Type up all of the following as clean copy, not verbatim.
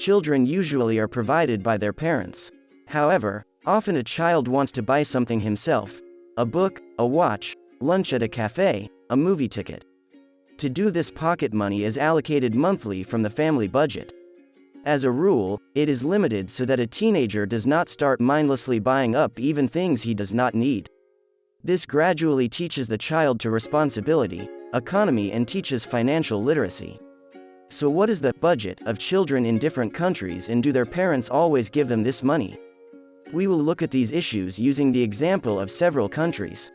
children usually are provided by their parents. However, often a child wants to buy something himself: a book, a watch, lunch at a cafe, a movie ticket. To do this, pocket money is allocated monthly from the family budget. As a rule, it is limited so that a teenager does not start mindlessly buying up even things he does not need. This gradually teaches the child to responsibility, economy, and teaches financial literacy. So what is the budget of children in different countries, and do their parents always give them this money? We will look at these issues using the example of several countries.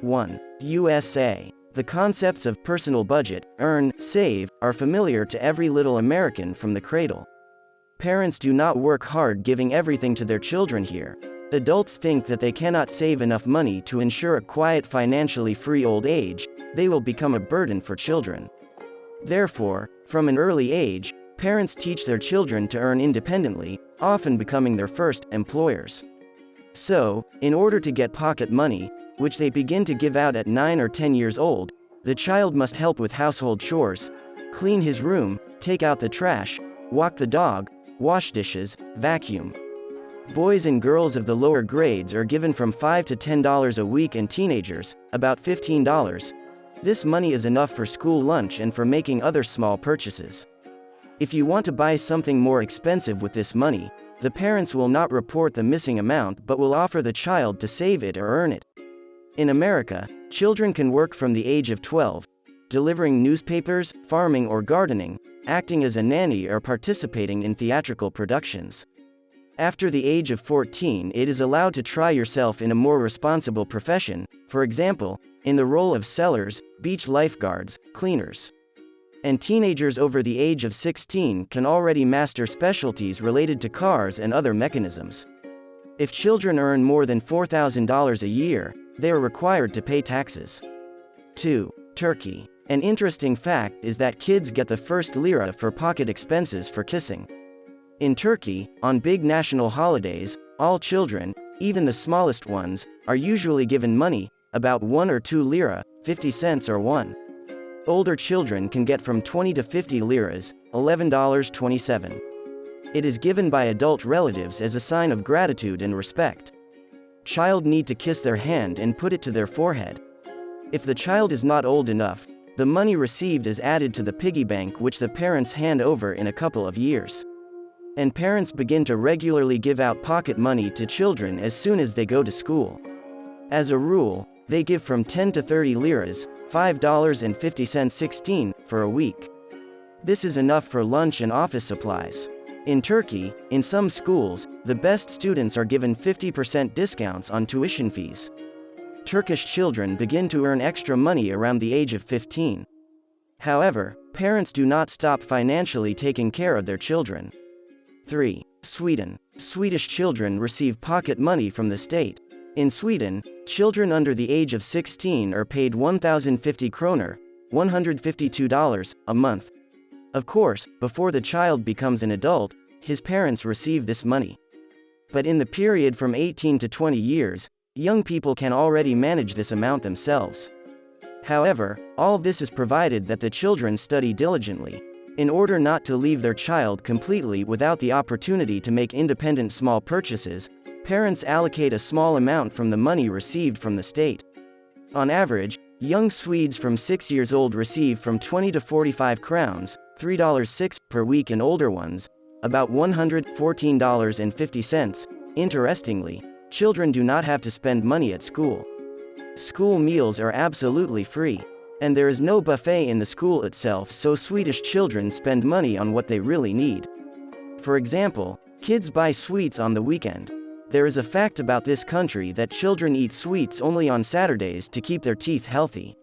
1. USA. The concepts of personal budget, earn, save, are familiar to every little American from the cradle. Parents do not work hard giving everything to their children here. Adults think that they cannot save enough money to ensure a quiet, financially free old age. They will become a burden for children. Therefore, from an early age, parents teach their children to earn independently, often becoming their first employers. So, in order to get pocket money, which they begin to give out at 9 or 10 years old, the child must help with household chores, clean his room, take out the trash, walk the dog, wash dishes, vacuum. Boys and girls of the lower grades are given from $5 to $10 a week, and teenagers, about $15. This money is enough for school lunch and for making other small purchases. If you want to buy something more expensive with this money, the parents will not report the missing amount but will offer the child to save it or earn it. In America, children can work from the age of 12, delivering newspapers, farming or gardening, acting as a nanny, or participating in theatrical productions. After the age of 14, it is allowed to try yourself in a more responsible profession, for example, in the role of sellers, beach lifeguards, cleaners. And teenagers over the age of 16 can already master specialties related to cars and other mechanisms. If children earn more than $4,000 a year, they are required to pay taxes. 2. Turkey. An interesting fact is that kids get the first lira for pocket expenses for kissing. In Turkey, on big national holidays, all children, even the smallest ones, are usually given money, about 1 or 2 lira, 50 cents or 1. Older children can get from 20 to 50 liras, $11.27. It is given by adult relatives as a sign of gratitude and respect. Child need to kiss their hand and put it to their forehead. If the child is not old enough, the money received is added to the piggy bank, which the parents hand over in a couple of years. And parents begin to regularly give out pocket money to children as soon as they go to school. As a rule, they give from 10 to 30 liras, $5.50 16, for a week. This is enough for lunch and office supplies. In Turkey, in some schools, the best students are given 50% discounts on tuition fees. Turkish children begin to earn extra money around the age of 15. However, parents do not stop financially taking care of their children. 3. Sweden. Swedish children receive pocket money from the state. In Sweden, children under the age of 16 are paid 1,050 kroner, $152, a month. Of course, before the child becomes an adult, his parents receive this money. But in the period from 18 to 20 years, young people can already manage this amount themselves. However, all this is provided that the children study diligently. In order not to leave their child completely without the opportunity to make independent small purchases, parents allocate a small amount from the money received from the state. On average, young Swedes from 6 years old receive from 20 to 45 crowns, $3.06 per week, and older ones, about $114.50. Interestingly, children do not have to spend money at school. School meals are absolutely free. And there is no buffet in the school itself, so Swedish children spend money on what they really need. For example, kids buy sweets on the weekend. There is a fact about this country that children eat sweets only on Saturdays to keep their teeth healthy.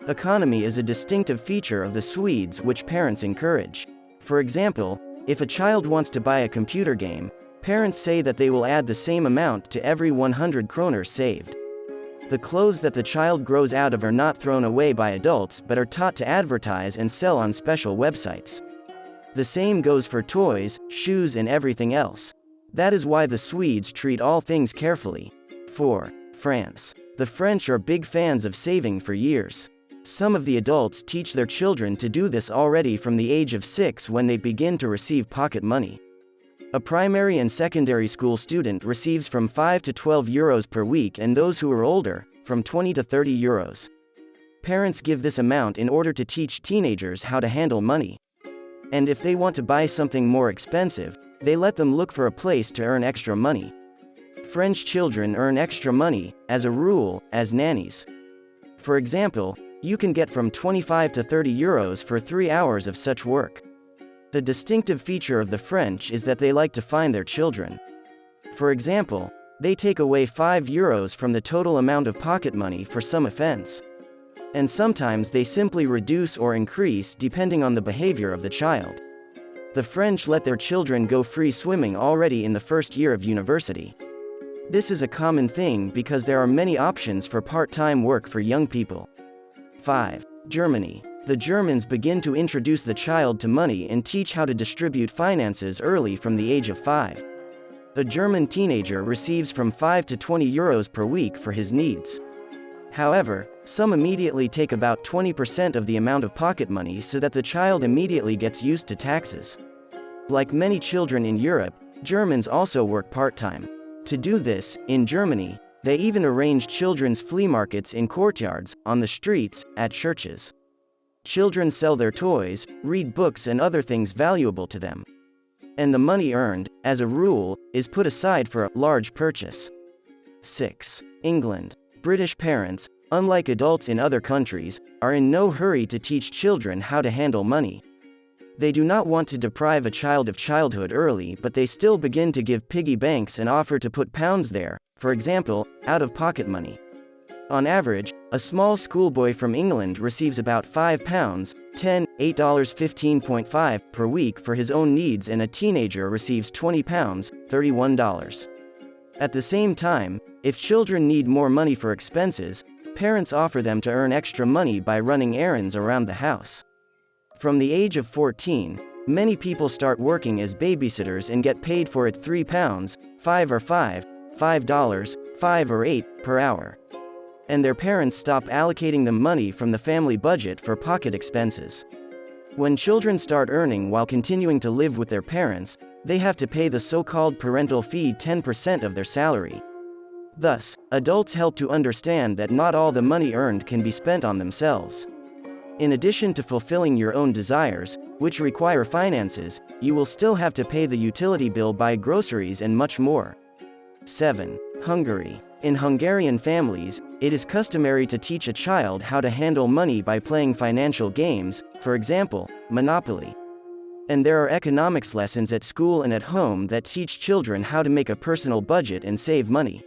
Economy is a distinctive feature of the Swedes which parents encourage. For example, if a child wants to buy a computer game, parents say that they will add the same amount to every 100 kroner saved. The clothes that the child grows out of are not thrown away by adults but are taught to advertise and sell on special websites. The same goes for toys, shoes, and everything else. That is why the Swedes treat all things carefully. 4. France. The French are big fans of saving for years. Some of the adults teach their children to do this already from the age of 6 when they begin to receive pocket money. A primary and secondary school student receives from 5 to 12 euros per week, and those who are older, from 20 to 30 euros. Parents give this amount in order to teach teenagers how to handle money. And if they want to buy something more expensive, they let them look for a place to earn extra money. French children earn extra money, as a rule, as nannies. For example, you can get from 25 to 30 euros for 3 hours of such work. The distinctive feature of the French is that they like to fine their children. For example, they take away 5 euros from the total amount of pocket money for some offense. And sometimes they simply reduce or increase depending on the behavior of the child. The French let their children go free swimming already in the first year of university. This is a common thing because there are many options for part-time work for young people. 5. Germany. The Germans begin to introduce the child to money and teach how to distribute finances early from the age of 5. A German teenager receives from 5 to 20 euros per week for his needs. However, some immediately take about 20% of the amount of pocket money so that the child immediately gets used to taxes. Like many children in Europe, Germans also work part-time. To do this, in Germany, they even arrange children's flea markets in courtyards, on the streets, at churches. Children sell their toys, read books and other things valuable to them. And the money earned, as a rule, is put aside for a large purchase. 6. England. British parents, unlike adults in other countries, are in no hurry to teach children how to handle money. They do not want to deprive a child of childhood early, but they still begin to give piggy banks and offer to put pounds there, for example, out of pocket money. On average, a small schoolboy from England receives about £5, $8.15.5 per week for his own needs, and a teenager receives £20, $31. At the same time, if children need more money for expenses, parents offer them to earn extra money by running errands around the house. From the age of 14, many people start working as babysitters and get paid for it £3, $5 or $5, $5, $5 or $8 per hour. And their parents stop allocating them money from the family budget for pocket expenses. When children start earning while continuing to live with their parents, they have to pay the so-called parental fee, 10% of their salary. Thus, adults help to understand that not all the money earned can be spent on themselves. In addition to fulfilling your own desires, which require finances, you will still have to pay the utility bill, buy groceries and much more. 7. Hungary. In Hungarian families, it is customary to teach a child how to handle money by playing financial games, for example, Monopoly. And there are economics lessons at school and at home that teach children how to make a personal budget and save money.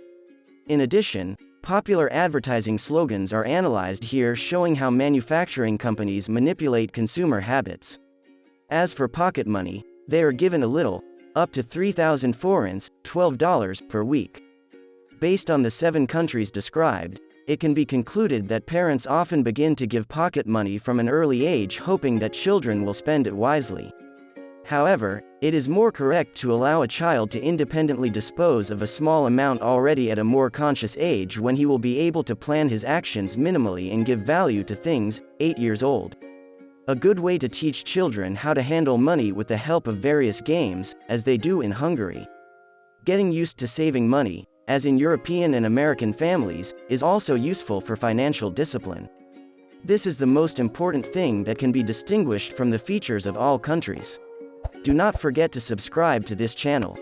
In addition, popular advertising slogans are analyzed here, showing how manufacturing companies manipulate consumer habits. As for pocket money, they are given a little, up to 3,000 forints, $12 per week. Based on the 7 countries described, it can be concluded that parents often begin to give pocket money from an early age, hoping that children will spend it wisely. However, it is more correct to allow a child to independently dispose of a small amount already at a more conscious age, when he will be able to plan his actions minimally and give value to things. 8 years old. A good way to teach children how to handle money with the help of various games, as they do in Hungary. Getting used to saving money, as in European and American families, is also useful for financial discipline. This is the most important thing that can be distinguished from the features of all countries. Do not forget to subscribe to this channel.